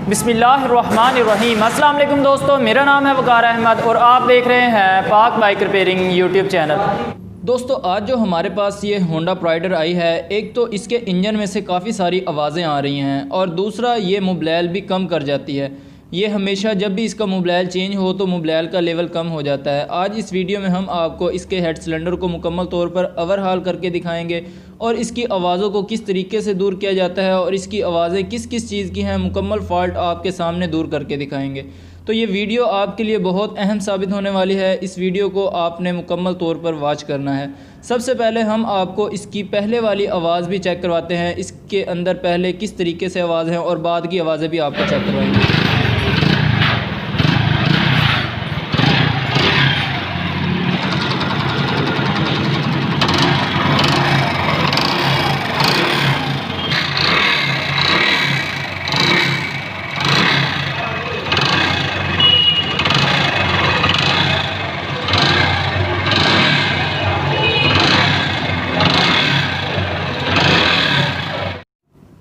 बिस्मिल्लाहिर्रहमानिर्रहीम। अस्सलाम वालेकुम दोस्तों, मेरा नाम है वकार अहमद और आप देख रहे हैं पाक बाइक रिपेयरिंग यूट्यूब चैनल। दोस्तों आज जो हमारे पास ये होंडा प्राइडर आई है, एक तो इसके इंजन में से काफ़ी सारी आवाज़ें आ रही हैं और दूसरा ये मोबिलाइल भी कम कर जाती है। ये हमेशा जब भी इसका मोबिलाइल चेंज हो तो मोबिलाइल का लेवल कम हो जाता है। आज इस वीडियो में हम आपको इसके हेड सिलेंडर को मुकम्मल तौर पर ओवरहाल करके दिखाएंगे और इसकी आवाज़ों को किस तरीके से दूर किया जाता है और इसकी आवाज़ें किस किस चीज़ की हैं, मुकम्मल फ़ॉल्ट आपके सामने दूर करके दिखाएंगे। तो ये वीडियो आपके लिए बहुत अहम साबित होने वाली है। इस वीडियो को आपने मुकम्मल तौर पर वॉच करना है। सबसे पहले हम आपको इसकी पहले वाली आवाज़ भी चेक करवाते हैं, इसके अंदर पहले किस तरीके से आवाज़ है और बाद की आवाज़ें भी आपको चेक करवाएंगे।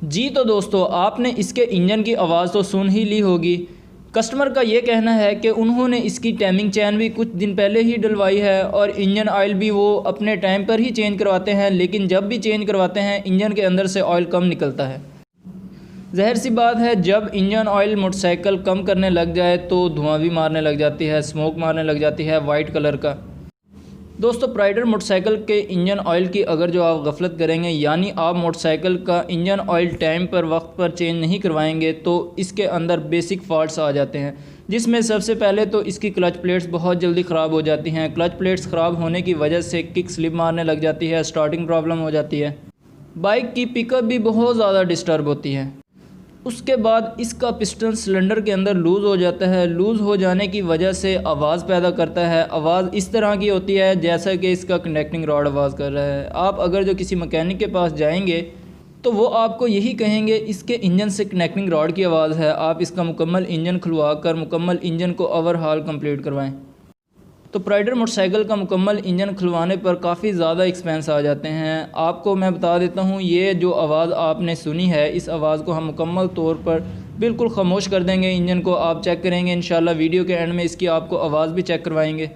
जी तो दोस्तों, आपने इसके इंजन की आवाज़ तो सुन ही ली होगी। कस्टमर का ये कहना है कि उन्होंने इसकी टाइमिंग चैन भी कुछ दिन पहले ही डलवाई है और इंजन ऑयल भी वो अपने टाइम पर ही चेंज करवाते हैं, लेकिन जब भी चेंज करवाते हैं इंजन के अंदर से ऑयल कम निकलता है। ज़ाहिर सी बात है, जब इंजन ऑयल मोटरसाइकिल कम करने लग जाए तो धुआं भी मारने लग जाती है, स्मोक मारने लग जाती है वाइट कलर का। दोस्तों प्राइडर मोटरसाइकिल के इंजन ऑयल की अगर जो आप गफलत करेंगे, यानी आप मोटरसाइकिल का इंजन ऑयल टाइम पर वक्त पर चेंज नहीं करवाएंगे तो इसके अंदर बेसिक फॉल्ट्स आ जाते हैं, जिसमें सबसे पहले तो इसकी क्लच प्लेट्स बहुत जल्दी ख़राब हो जाती हैं। क्लच प्लेट्स ख़राब होने की वजह से किक स्लिप मारने लग जाती है, स्टार्टिंग प्रॉब्लम हो जाती है, बाइक की पिकअप भी बहुत ज़्यादा डिस्टर्ब होती है। उसके बाद इसका पिस्टन सिलेंडर के अंदर लूज़ हो जाता है। लूज़ हो जाने की वजह से आवाज़ पैदा करता है। आवाज़ इस तरह की होती है जैसा कि इसका कनेक्टिंग रॉड आवाज़ कर रहा है। आप अगर जो किसी मैकेनिक के पास जाएंगे तो वो आपको यही कहेंगे इसके इंजन से कनेक्टिंग रॉड की आवाज़ है, आप इसका मुकम्मल इंजन खुलवा कर मुकम्मल इंजन को ओवरहाल कंप्लीट करवाएं। तो प्राइडर मोटरसाइकिल का मुकम्मल इंजन खुलवाने पर काफ़ी ज़्यादा एक्सपेंस आ जाते हैं। आपको मैं बता देता हूँ, ये जो आवाज़ आपने सुनी है, इस आवाज़ को हम मुकम्मल तौर पर बिल्कुल ख़ामोश कर देंगे। इंजन को आप चेक करेंगे, इंशाल्लाह वीडियो के एंड में इसकी आपको आवाज़ भी चेक करवाएंगे।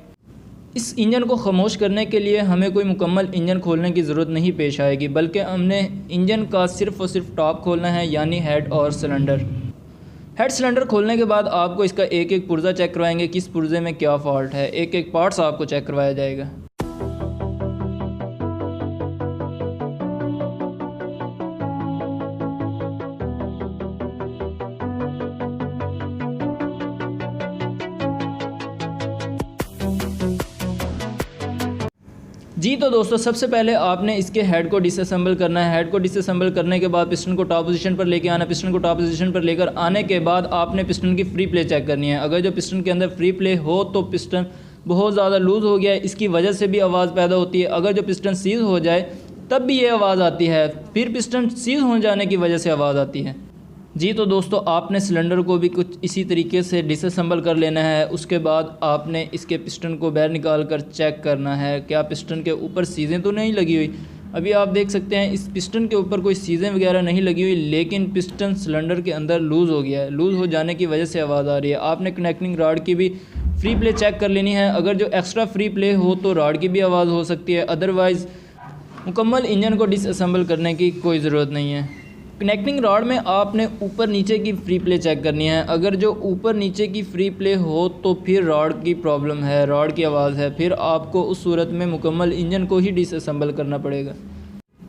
इस इंजन को ख़ामोश करने के लिए हमें कोई मुकम्मल इंजन खोलने की ज़रूरत नहीं पेश आएगी, बल्कि हमने इंजन का सिर्फ़ और सिर्फ टॉप खोलना है, यानी हेड और सिलेंडर। हेड सिलेंडर खोलने के बाद आपको इसका एक एक पुर्ज़ा चेक करवाएंगे, किस पुर्ज़े में क्या फ़ॉल्ट है, एक एक पार्ट्स आपको चेक करवाया जाएगा। जी तो दोस्तों, सबसे पहले आपने इसके हेड को डिसअसेंबल करना है। हेड को डिसअसेंबल करने के बाद पिस्टन को टॉप पोजीशन पर लेके आना। पिस्टन को टॉप पोजीशन पर लेकर आने के बाद आपने पिस्टन की फ्री प्ले चेक करनी है। अगर जो पिस्टन के अंदर फ्री प्ले हो तो पिस्टन बहुत ज़्यादा लूज़ हो गया है, इसकी वजह से भी आवाज़ पैदा होती है। अगर जो पिस्टन सीज हो जाए तब भी ये आवाज़ आती है, फिर पिस्टन सीज हो जाने की वजह से आवाज़ आती है। जी तो दोस्तों, आपने सिलेंडर को भी कुछ इसी तरीके से डिसअसेंबल कर लेना है। उसके बाद आपने इसके पिस्टन को बाहर निकाल कर चेक करना है क्या पिस्टन के ऊपर सीज़ें तो नहीं लगी हुई। अभी आप देख सकते हैं इस पिस्टन के ऊपर कोई सीज़ें वगैरह नहीं लगी हुई, लेकिन पिस्टन सिलेंडर के अंदर लूज़ हो गया है। लूज़ हो जाने की वजह से आवाज़ आ रही है। आपने कनेक्टिंग रॉड की भी फ्री प्ले चेक कर लेनी है। अगर जो एक्स्ट्रा फ्री प्ले हो तो रॉड की भी आवाज़ हो सकती है, अदरवाइज़ मुकम्मल इंजन को डिसअसेंबल करने की कोई ज़रूरत नहीं है। कनेक्टिंग रॉड में आपने ऊपर नीचे की फ्री प्ले चेक करनी है। अगर जो ऊपर नीचे की फ्री प्ले हो तो फिर रॉड की प्रॉब्लम है, रॉड की आवाज़ है, फिर आपको उस सूरत में मुकम्मल इंजन को ही डिसअसेंबल करना पड़ेगा।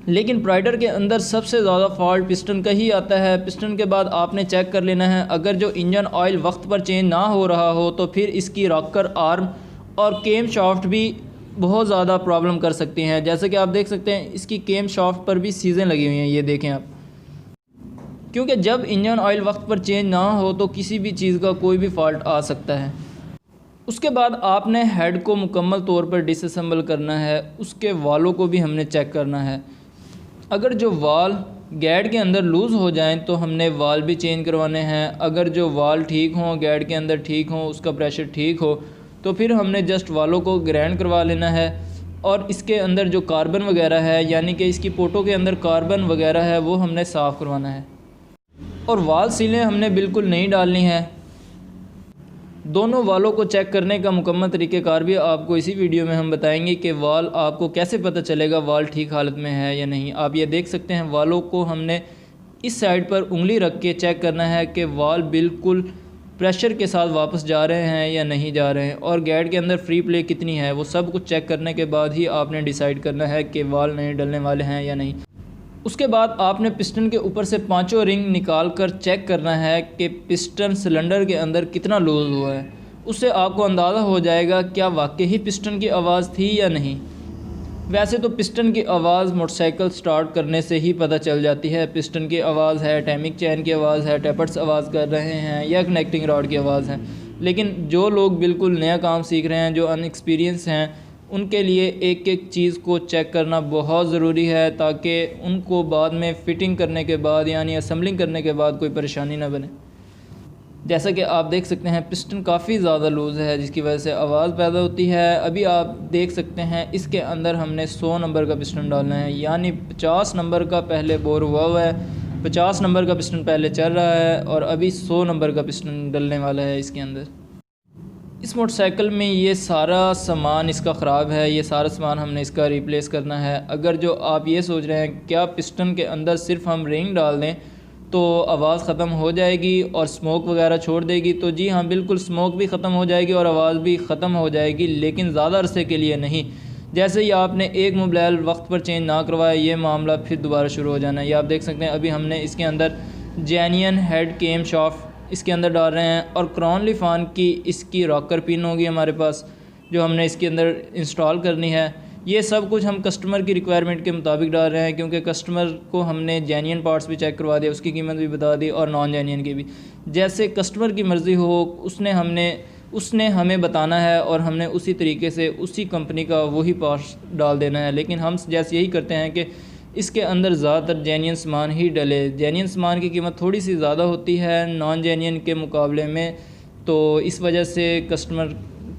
लेकिन प्राइडर के अंदर सबसे ज़्यादा फॉल्ट पिस्टन का ही आता है। पिस्टन के बाद आपने चेक कर लेना है, अगर जो इंजन ऑयल वक्त पर चेंज ना हो रहा हो तो फिर इसकी रॉकर आर्म और केम शाफ्ट भी बहुत ज़्यादा प्रॉब्लम कर सकती हैं। जैसे कि आप देख सकते हैं इसकी केम शाफ्ट पर भी सीज़ें लगी हुई हैं, ये देखें आप। क्योंकि जब इंजन ऑयल वक्त पर चेंज ना हो तो किसी भी चीज़ का कोई भी फॉल्ट आ सकता है। उसके बाद आपने हेड को मुकम्मल तौर पर डिसअसेंबल करना है। उसके वालों को भी हमने चेक करना है। अगर जो वाल गैड के अंदर लूज़ हो जाएं तो हमने वाल भी चेंज करवाने हैं। अगर जो वाल ठीक हों, गैड के अंदर ठीक हों, उसका प्रेशर ठीक हो तो फिर हमने जस्ट वालों को ग्राइंड करवा लेना है। और इसके अंदर जो कार्बन वगैरह है, यानी कि इसकी पोटो के अंदर कार्बन वगैरह है, वो हमने साफ़ करवाना है। और वाल सीलें हमने बिल्कुल नहीं डालनी है। दोनों वालों को चेक करने का मुकम्मल तरीक़ेकार भी आपको इसी वीडियो में हम बताएंगे कि वाल आपको कैसे पता चलेगा वाल ठीक हालत में है या नहीं। आप ये देख सकते हैं वालों को हमने इस साइड पर उंगली रख के चेक करना है कि वाल बिल्कुल प्रेशर के साथ वापस जा रहे हैं या नहीं जा रहे हैं, और गैड के अंदर फ्री प्ले कितनी है, वो सब कुछ चेक करने के बाद ही आपने डिसाइड करना है कि वाल नहीं डलने वाले हैं या नहीं। उसके बाद आपने पिस्टन के ऊपर से पांचों रिंग निकाल कर चेक करना है कि पिस्टन सिलेंडर के अंदर कितना लूज़ हुआ है। उससे आपको अंदाज़ा हो जाएगा क्या वाकई ही पिस्टन की आवाज़ थी या नहीं। वैसे तो पिस्टन की आवाज़ मोटरसाइकिल स्टार्ट करने से ही पता चल जाती है। पिस्टन की आवाज़ है, टाइमिंग चैन की आवाज़ है, टैपर्स आवाज़ कर रहे हैं या कनेक्टिंग रॉड की आवाज़ है। लेकिन जो लोग बिल्कुल नया काम सीख रहे हैं, जो अनएक्सपीरियंस हैं, उनके लिए एक एक चीज़ को चेक करना बहुत ज़रूरी है ताकि उनको बाद में फ़िटिंग करने के बाद यानी असम्बलिंग करने के बाद कोई परेशानी ना बने। जैसा कि आप देख सकते हैं पिस्टन काफ़ी ज़्यादा लूज़ है जिसकी वजह से आवाज़ पैदा होती है। अभी आप देख सकते हैं इसके अंदर हमने 100 नंबर का पिस्टन डालना है, यानी 50 नंबर का पहले बोर हुआ है, 50 नंबर का पिस्टन पहले चल रहा है और अभी 100 नंबर का पिस्टन डलने वाला है इसके अंदर। इस मोटरसाइकिल में ये सारा सामान इसका ख़राब है, ये सारा सामान हमने इसका रिप्लेस करना है। अगर जो आप ये सोच रहे हैं क्या पिस्टन के अंदर सिर्फ हम रिंग डाल दें तो आवाज़ ख़त्म हो जाएगी और स्मोक वगैरह छोड़ देगी, तो जी हाँ बिल्कुल स्मोक भी ख़त्म हो जाएगी और आवाज़ भी ख़त्म हो जाएगी, लेकिन ज़्यादा अरसे के लिए नहीं। जैसे ही आपने एक मोबाइल वक्त पर चेंज ना करवाया ये मामला फिर दोबारा शुरू हो जाना है। ये आप देख सकते हैं अभी हमने इसके अंदर जेन्युइन हेड केम शाफ्ट इसके अंदर डाल रहे हैं और क्रॉनली फ़ान की इसकी रॉकर पिन होगी हमारे पास जो हमने इसके अंदर इंस्टॉल करनी है। ये सब कुछ हम कस्टमर की रिक्वायरमेंट के मुताबिक डाल रहे हैं क्योंकि कस्टमर को हमने जेन्युइन पार्ट्स भी चेक करवा दिया, उसकी कीमत भी बता दी और नॉन जेन्युइन की भी। जैसे कस्टमर की मर्ज़ी हो उसने हमें बताना है और हमने उसी तरीके से उसी कंपनी का वही पार्ट्स डाल देना है। लेकिन हम जैसे यही करते हैं कि इसके अंदर ज़्यादातर जेन्युइन सामान ही डले। जेन्युइन सामान की कीमत थोड़ी सी ज़्यादा होती है नॉन जेन्युइन के मुकाबले में, तो इस वजह से कस्टमर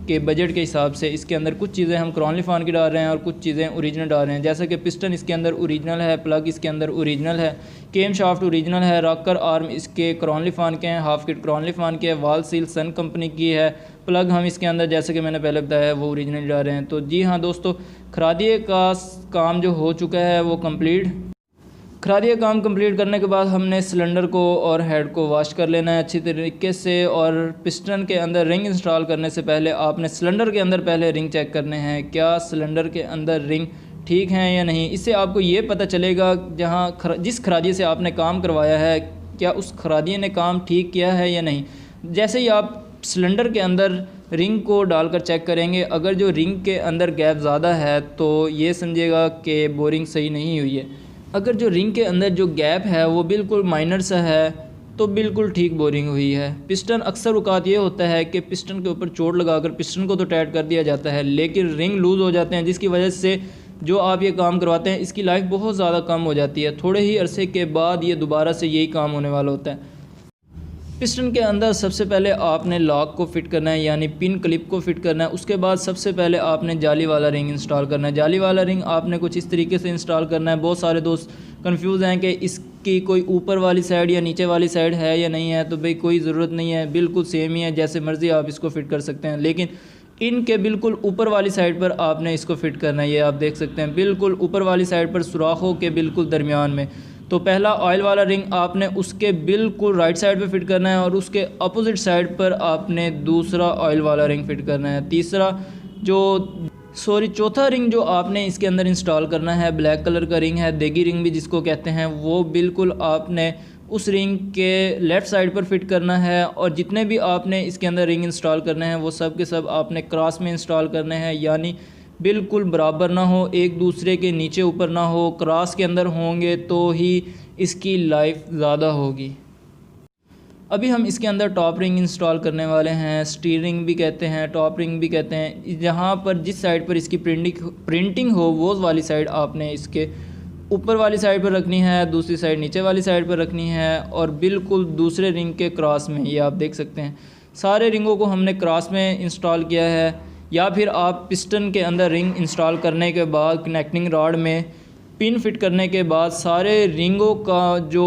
के बजट के हिसाब से इसके अंदर कुछ चीज़ें हम क्रॉनली फ़ान की डाल रहे हैं और कुछ चीज़ें ओरिजिनल डाल रहे हैं। जैसा कि पिस्टन इसके अंदर ओरिजिनल है, प्लग इसके अंदर ओरिजिनल है, केम शाफ्ट ओरिजिनल है, रॉकर आर्म इसके क्रॉनली फ़ान के हैं, हाफ किट क्रॉनली फ़ान के है, वाल सील सन कंपनी की है, प्लग हम इसके अंदर जैसे कि मैंने पहले बताया वो ओरिजिनल डाल रहे हैं। तो जी हाँ दोस्तों, खरादिए का काम जो हो चुका है वो कंप्लीट। खरादिया काम कंप्लीट करने के बाद हमने सिलेंडर को और हेड को वॉश कर लेना है अच्छी तरीके से। और पिस्टन के अंदर रिंग इंस्टॉल करने से पहले आपने सिलेंडर के अंदर पहले रिंग चेक करने हैं, क्या सिलेंडर के अंदर रिंग ठीक हैं या नहीं। इससे आपको ये पता चलेगा जिस खरादिये से आपने काम करवाया है क्या उस खरादिये ने काम ठीक किया है या नहीं। जैसे ही आप सिलेंडर के अंदर रिंग को डालकर चेक करेंगे, अगर जो रिंग के अंदर गैप ज़्यादा है तो ये समझिएगा कि बोरिंग सही नहीं हुई है। अगर जो रिंग के अंदर जो गैप है वो बिल्कुल माइनर सा है तो बिल्कुल ठीक बोरिंग हुई है। पिस्टन अक्सर औकात ये होता है कि पिस्टन के ऊपर चोट लगाकर पिस्टन को तो टाइट कर दिया जाता है लेकिन रिंग लूज़ हो जाते हैं, जिसकी वजह से जो आप ये काम करवाते हैं इसकी लाइफ बहुत ज़्यादा कम हो जाती है। थोड़े ही अरसे के बाद ये दोबारा से यही काम होने वाला होता है। पिस्टन के अंदर सबसे पहले आपने लॉक को फिट करना है यानी पिन क्लिप को फिट करना है। उसके बाद सबसे पहले आपने जाली वाला रिंग इंस्टॉल करना है। जाली वाला रिंग आपने कुछ इस तरीके से इंस्टॉल करना है। बहुत सारे दोस्त कंफ्यूज हैं कि इसकी कोई ऊपर वाली साइड या नीचे वाली साइड है या नहीं है, तो भाई कोई ज़रूरत नहीं है, बिल्कुल सेम ही है, जैसे मर्ज़ी आप इसको फ़िट कर सकते हैं। लेकिन इनके बिल्कुल ऊपर वाली साइड पर आपने इसको फ़िट करना है। ये आप देख सकते हैं बिल्कुल ऊपर वाली साइड पर सुराखों के बिल्कुल दरमियान में। तो पहला ऑयल वाला रिंग आपने उसके बिल्कुल राइट साइड पे फिट करना है और उसके अपोजिट साइड पर आपने दूसरा ऑयल वाला रिंग फिट करना है। चौथा रिंग जो आपने इसके अंदर इंस्टॉल करना है ब्लैक कलर का रिंग है, देगी रिंग भी जिसको कहते हैं, वो बिल्कुल आपने उस रिंग के लेफ़्ट साइड पर फिट करना है। और जितने भी आपने इसके अंदर रिंग इंस्टॉल करने हैं वो सब के सब आपने क्रॉस में इंस्टॉल करने हैं, यानी बिल्कुल बराबर ना हो, एक दूसरे के नीचे ऊपर ना हो, क्रॉस के अंदर होंगे तो ही इसकी लाइफ ज़्यादा होगी। अभी हम इसके अंदर टॉप रिंग इंस्टॉल करने वाले हैं, स्टील रिंग भी कहते हैं, टॉप रिंग भी कहते हैं। जहाँ पर जिस साइड पर इसकी प्रिंटिंग हो वो वाली साइड आपने इसके ऊपर वाली साइड पर रखनी है, दूसरी साइड नीचे वाली साइड पर रखनी है और बिल्कुल दूसरे रिंग के क्रॉस में। ये आप देख सकते हैं सारे रिंगों को हमने क्रॉस में इंस्टॉल किया है। या फिर आप पिस्टन के अंदर रिंग इंस्टॉल करने के बाद कनेक्टिंग रॉड में पिन फिट करने के बाद सारे रिंगों का जो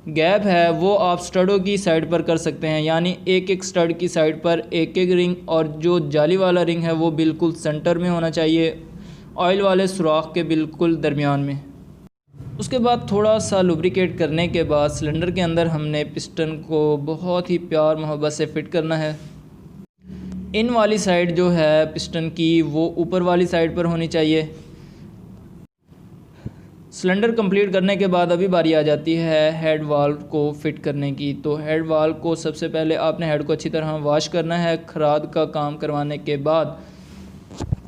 गैप है वो आप स्टडों की साइड पर कर सकते हैं, यानी एक एक स्टड की साइड पर एक एक रिंग, और जो जाली वाला रिंग है वो बिल्कुल सेंटर में होना चाहिए, ऑयल वाले सुराख के बिल्कुल दरमियान में। उसके बाद थोड़ा सा लुब्रिकेट करने के बाद सिलेंडर के अंदर हमने पिस्टन को बहुत ही प्यार मोहब्बत से फ़िट करना है। इन वाली साइड जो है पिस्टन की वो ऊपर वाली साइड पर होनी चाहिए। सिलेंडर कंप्लीट करने के बाद अभी बारी आ जाती है हेड वाल्व को फ़िट करने की। तो हेड वाल्व को सबसे पहले आपने हेड को अच्छी तरह वॉश करना है खराद का काम करवाने के बाद।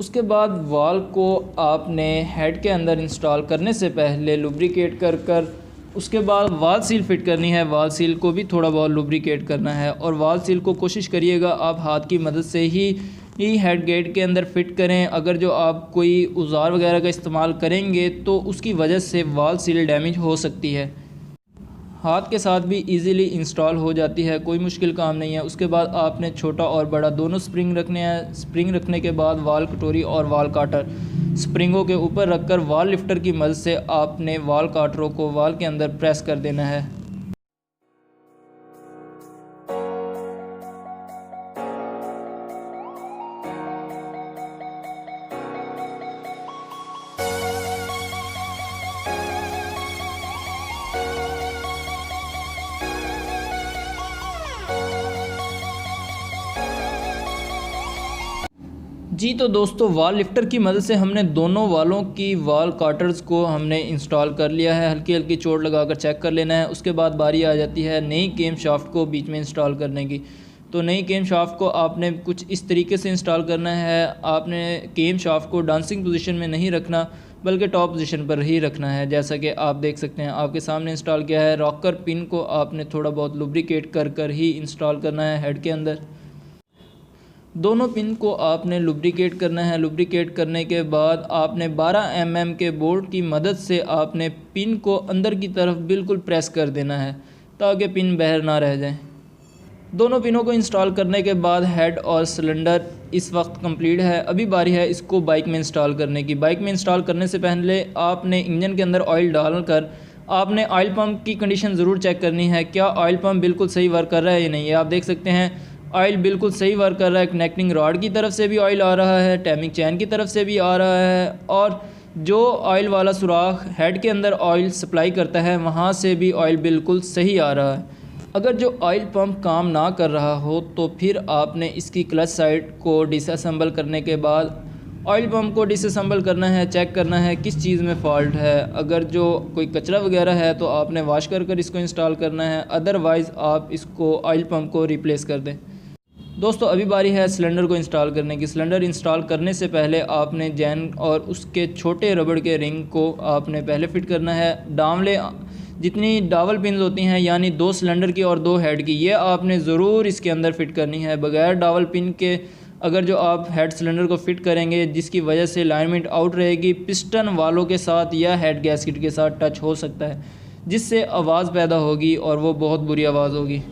उसके बाद वाल्व को आपने हेड के अंदर इंस्टॉल करने से पहले लुब्रिकेट कर उसके बाद वाल्व सील फ़िट करनी है। वाल्व सील को भी थोड़ा बहुत लुब्रिकेट करना है, और वाल्व सील को कोशिश करिएगा आप हाथ की मदद से ही हेड गेट के अंदर फ़िट करें। अगर जो आप कोई औजार वगैरह का इस्तेमाल करेंगे तो उसकी वजह से वाल्व सील डैमेज हो सकती है। हाथ के साथ भी इजीली इंस्टॉल हो जाती है, कोई मुश्किल काम नहीं है। उसके बाद आपने छोटा और बड़ा दोनों स्प्रिंग रखने हैं। स्प्रिंग रखने के बाद वाल कटोरी और वाल काटर स्प्रिंगों के ऊपर रखकर वाल लिफ्टर की मदद से आपने वाल काटरों को वाल के अंदर प्रेस कर देना है। जी तो दोस्तों, वाल लिफ्टर की मदद से हमने दोनों वालों की वाल काटर्स को हमने इंस्टॉल कर लिया है। हल्की हल्की चोट लगाकर चेक कर लेना है। उसके बाद बारी आ जाती है नई केम शाफ्ट को बीच में इंस्टॉल करने की। तो नई केम शाफ्ट को आपने कुछ इस तरीके से इंस्टॉल करना है। आपने केम शाफ्ट को डांसिंग पोजीशन में नहीं रखना बल्कि टॉप पोजीशन पर ही रखना है, जैसा कि आप देख सकते हैं आपके सामने इंस्टॉल किया है। रॉकर पिन को आपने थोड़ा बहुत लुब्रिकेट कर ही इंस्टॉल करना है हेड के अंदर। दोनों पिन को आपने लुब्रिकेट करना है। लुब्रिकेट करने के बाद आपने 12 mm के बोल्ट की मदद से आपने पिन को अंदर की तरफ बिल्कुल प्रेस कर देना है ताकि पिन बाहर ना रह जाए। दोनों पिनों को इंस्टॉल करने के बाद हेड और सिलेंडर इस वक्त कंप्लीट है। अभी बारी है इसको बाइक में इंस्टॉल करने की। बाइक में इंस्टॉल करने से पहले आपने इंजन के अंदर ऑयल डालकर आपने ऑयल पम्प की कंडीशन ज़रूर चेक करनी है, क्या ऑयल पम्प बिल्कुल सही वर्क कर रहा है या नहीं। आप देख सकते हैं ऑयल बिल्कुल सही वर्क कर रहा है। कनेक्टिंग रॉड की तरफ से भी ऑयल आ रहा है, टाइमिंग चैन की तरफ से भी आ रहा है, और जो ऑयल वाला सुराख हेड के अंदर ऑयल सप्लाई करता है वहाँ से भी ऑयल बिल्कुल सही आ रहा है। अगर जो ऑयल पंप काम ना कर रहा हो तो फिर आपने इसकी क्लच साइड को डिसअसेंबल करने के बाद ऑयल पंप को डिसअसेंबल करना है, चेक करना है किस चीज़ में फ़ॉल्ट है। अगर जो कोई कचरा वगैरह है तो आपने वॉश कर इसको इंस्टॉल करना है, अदरवाइज़ आप इसको ऑयल पंप को रिप्लेस कर दें। दोस्तों अभी बारी है सिलेंडर को इंस्टॉल करने की। सिलेंडर इंस्टॉल करने से पहले आपने जैन और उसके छोटे रबड़ के रिंग को आपने पहले फ़िट करना है। डावले जितनी डावल पिन्स होती हैं यानी 2 सिलेंडर की और 2 हेड की, ये आपने ज़रूर इसके अंदर फ़िट करनी है। बगैर डावल पिन के अगर जो आप हेड सिलेंडर को फ़िट करेंगे जिसकी वजह से अलाइनमेंट आउट रहेगी, पिस्टन वालों के साथ या हेड गैस्केट के साथ टच हो सकता है जिससे आवाज़ पैदा होगी और वो बहुत बुरी आवाज़ होगी।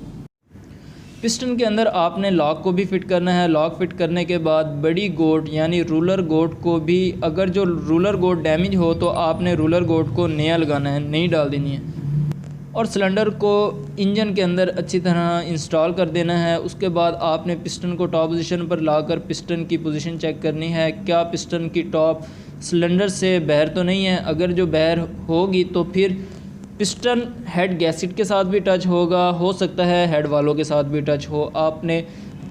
पिस्टन के अंदर आपने लॉक को भी फ़िट करना है। लॉक फ़िट करने के बाद बड़ी गोट यानी रूलर गोट को भी, अगर जो रूलर गोट डैमेज हो तो आपने रूलर गोट को नया लगाना है, नई डाल देनी है, और सिलेंडर को इंजन के अंदर अच्छी तरह इंस्टॉल कर देना है। उसके बाद आपने पिस्टन को टॉप पोजीशन पर लाकर पिस्टन की पोजीशन चेक करनी है, क्या पिस्टन की टॉप सिलेंडर से बाहर तो नहीं है। अगर जो बाहर होगी तो फिर पिस्टन हेड गैस्केट के साथ भी टच होगा, हो सकता है हेड वालों के साथ भी टच हो। आपने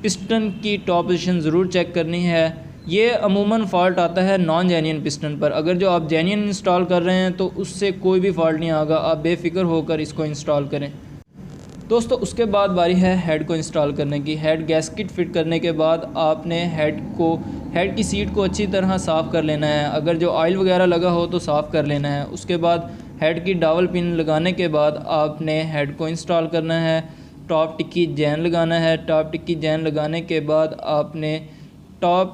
पिस्टन की टॉप पोजीशन ज़रूर चेक करनी है। ये अमूमन फ़ॉल्ट आता है नॉन जेन्युइन पिस्टन पर। अगर जो आप जेन्युइन इंस्टॉल कर रहे हैं तो उससे कोई भी फ़ॉल्ट नहीं आएगा, आप बेफ़िक्र होकर इसको इंस्टॉल करें। दोस्तों उसके बाद बारी है हेड को इंस्टॉल करने की। हेड गैस्केट फ़िट करने के बाद आपने हेड की सीट को अच्छी तरह साफ़ कर लेना है। अगर जो ऑयल वगैरह लगा हो तो साफ़ कर लेना है। उसके बाद हेड की डावल पिन लगाने के बाद आपने हेड को इंस्टॉल करना है। टॉप टिक्की जैन लगाना है। टॉप टिक्की जैन लगाने के बाद आपने टॉप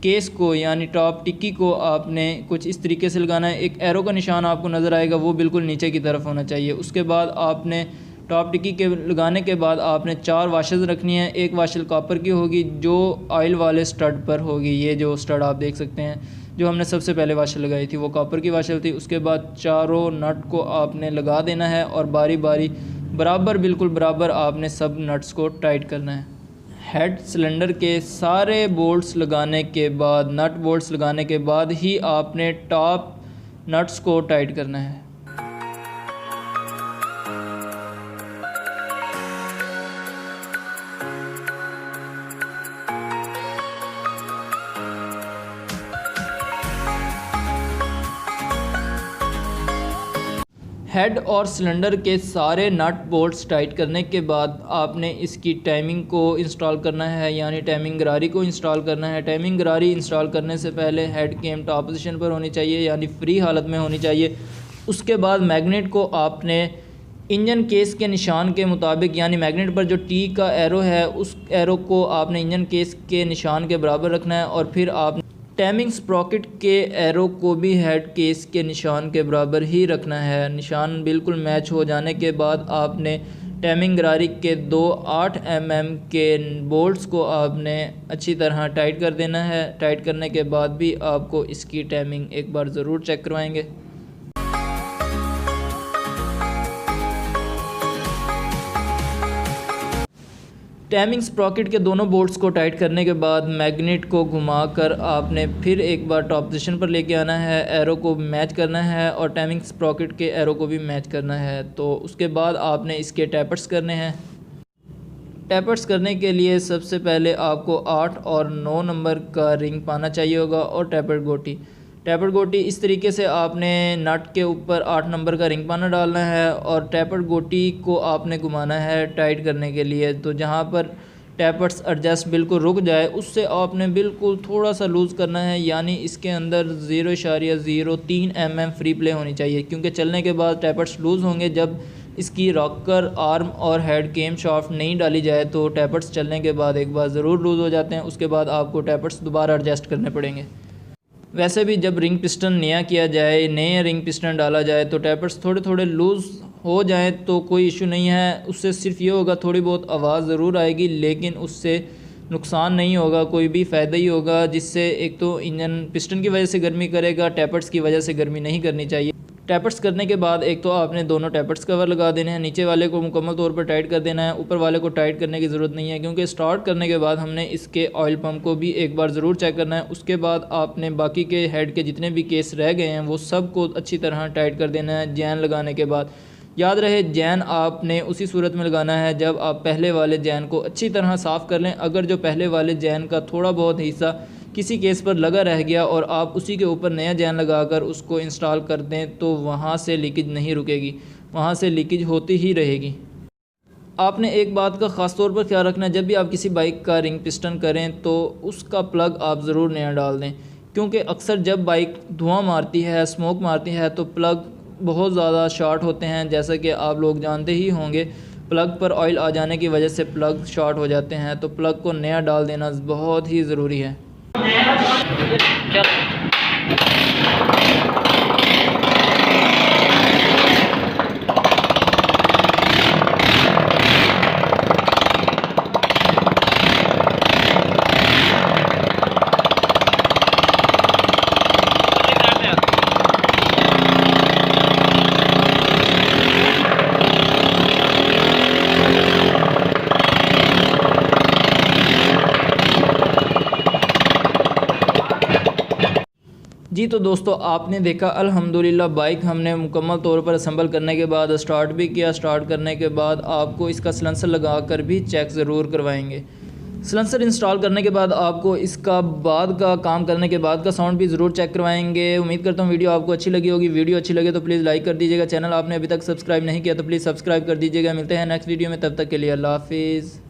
केस को यानी टॉप टिक्की को आपने कुछ इस तरीके से लगाना है। एक एरो का निशान आपको नज़र आएगा, वो बिल्कुल नीचे की तरफ होना चाहिए। उसके बाद आपने टॉप टिक्की के लगाने के बाद आपने 4 वाशेस रखनी है। एक वाशल कॉपर की होगी जो ऑयल वाले स्टड पर होगी, ये जो स्टड आप देख सकते हैं जो हमने सबसे पहले वाशर लगाई थी वो कॉपर की वाशर थी। उसके बाद चारों नट को आपने लगा देना है और बारी बारी बराबर बिल्कुल बराबर आपने सब नट्स को टाइट करना है। हेड सिलेंडर के सारे बोल्ट्स लगाने के बाद, नट बोल्ट्स लगाने के बाद ही आपने टॉप नट्स को टाइट करना है। हेड और सिलेंडर के सारे नट बोल्ट्स टाइट करने के बाद आपने इसकी टाइमिंग को इंस्टॉल करना है, यानी टाइमिंग गरारी को इंस्टॉल करना है। टाइमिंग गरारी इंस्टॉल करने से पहले हेड केम टॉप पोजीशन पर होनी चाहिए, यानी फ्री हालत में होनी चाहिए। उसके बाद मैग्नेट को आपने इंजन केस के निशान के मुताबिक, यानी मैग्नेट पर जो टी का एरो है उस एरो को आपने इंजन केस के निशान के बराबर रखना है और फिर आप टाइमिंग स्प्रॉकेट के एरो को भी हेड केस के निशान के बराबर ही रखना है। निशान बिल्कुल मैच हो जाने के बाद आपने टाइमिंग गरारी के 2 8 mm के बोल्ट्स को आपने अच्छी तरह टाइट कर देना है। टाइट करने के बाद भी आपको इसकी टाइमिंग एक बार ज़रूर चेक करवाएंगे। टाइमिंग स्प्रॉकेट के दोनों बोल्ट्स को टाइट करने के बाद मैग्नेट को घुमाकर आपने फिर एक बार टॉप पोजीशन पर लेके आना है, एरो को मैच करना है और टाइमिंग स्प्रॉकेट के एरो को भी मैच करना है। तो उसके बाद आपने इसके टैपर्स करने हैं। टैपर्स करने के लिए सबसे पहले आपको 8 और 9 नंबर का रिंग पाना चाहिए होगा और टैपर गोटी। टैपर गोटी इस तरीके से आपने नट के ऊपर 8 नंबर का रिंग पाना डालना है और टैपर गोटी को आपने घुमाना है टाइट करने के लिए। तो जहाँ पर टैपर्स एडजस्ट बिल्कुल रुक जाए उससे आपने बिल्कुल थोड़ा सा लूज़ करना है, यानी इसके अंदर 0.03 mm फ्री प्ले होनी चाहिए, क्योंकि चलने के बाद टैपर्स लूज़ होंगे। जब इसकी रॉकर आर्म और हेड केम शाफ्ट नहीं डाली जाए तो टैपर्स चलने के बाद एक बार ज़रूर लूज़ हो जाते हैं। उसके बाद आपको टैपर्स दोबारा एडजस्ट करने पड़ेंगे। वैसे भी जब रिंग पिस्टन नया किया जाए, नए रिंग पिस्टन डाला जाए तो टैपर्स थोड़े थोड़े लूज़ हो जाएं तो कोई इशू नहीं है। उससे सिर्फ ये होगा थोड़ी बहुत आवाज़ ज़रूर आएगी, लेकिन उससे नुकसान नहीं होगा, कोई भी फ़ायदा ही होगा। जिससे एक तो इंजन पिस्टन की वजह से गर्मी करेगा, टैपर्स की वजह से गर्मी नहीं करनी चाहिए। टैपर्स करने के बाद एक तो आपने दोनों टैपर्स कवर लगा देने हैं, नीचे वाले को मुकम्मल तौर पर टाइट कर देना है, ऊपर वाले को टाइट करने की ज़रूरत नहीं है, क्योंकि स्टार्ट करने के बाद हमने इसके ऑयल पंप को भी एक बार ज़रूर चेक करना है। उसके बाद आपने बाकी के हेड के जितने भी केस रह गए हैं वो सब को अच्छी तरह टाइट कर देना है। जैन लगाने के बाद याद रहे जैन आपने उसी सूरत में लगाना है जब आप पहले वाले जैन को अच्छी तरह साफ़ कर लें। अगर जो पहले वाले जैन का थोड़ा बहुत हिस्सा किसी केस पर लगा रह गया और आप उसी के ऊपर नया जैन लगाकर उसको इंस्टॉल कर दें तो वहाँ से लीकेज नहीं रुकेगी, वहाँ से लीकेज होती ही रहेगी। आपने एक बात का ख़ास तौर पर ख्याल रखना है, जब भी आप किसी बाइक का रिंग पिस्टन करें तो उसका प्लग आप ज़रूर नया डाल दें, क्योंकि अक्सर जब बाइक धुआं मारती है, स्मोक मारती है तो प्लग बहुत ज़्यादा शॉर्ट होते हैं। जैसा कि आप लोग जानते ही होंगे, प्लग पर ऑयल आ जाने की वजह से प्लग शॉर्ट हो जाते हैं, तो प्लग को नया डाल देना बहुत ही ज़रूरी है। जी तो दोस्तों आपने देखा अल्हम्दुलिल्लाह बाइक हमने मुकम्मल तौर पर असम्बल करने के बाद स्टार्ट भी किया। स्टार्ट करने के बाद आपको इसका सलेंसर लगा कर भी चेक ज़रूर करवाएंगे। सलेंसर इंस्टॉल करने के बाद आपको इसका बाद का काम करने के बाद का साउंड भी ज़रूर चेक करवाएंगे। उम्मीद करता हूँ वीडियो आपको अच्छी लगी होगी। वीडियो अच्छी लगे तो प्लीज़ लाइक कर दीजिएगा। चैनल आपने अभी तक सब्सक्राइब नहीं किया तो प्लीज़ सब्सक्राइब कर दीजिएगा। मिलते हैं नेक्स्ट वीडियो में, तब तक के लिए अल्लाह हाफिज़।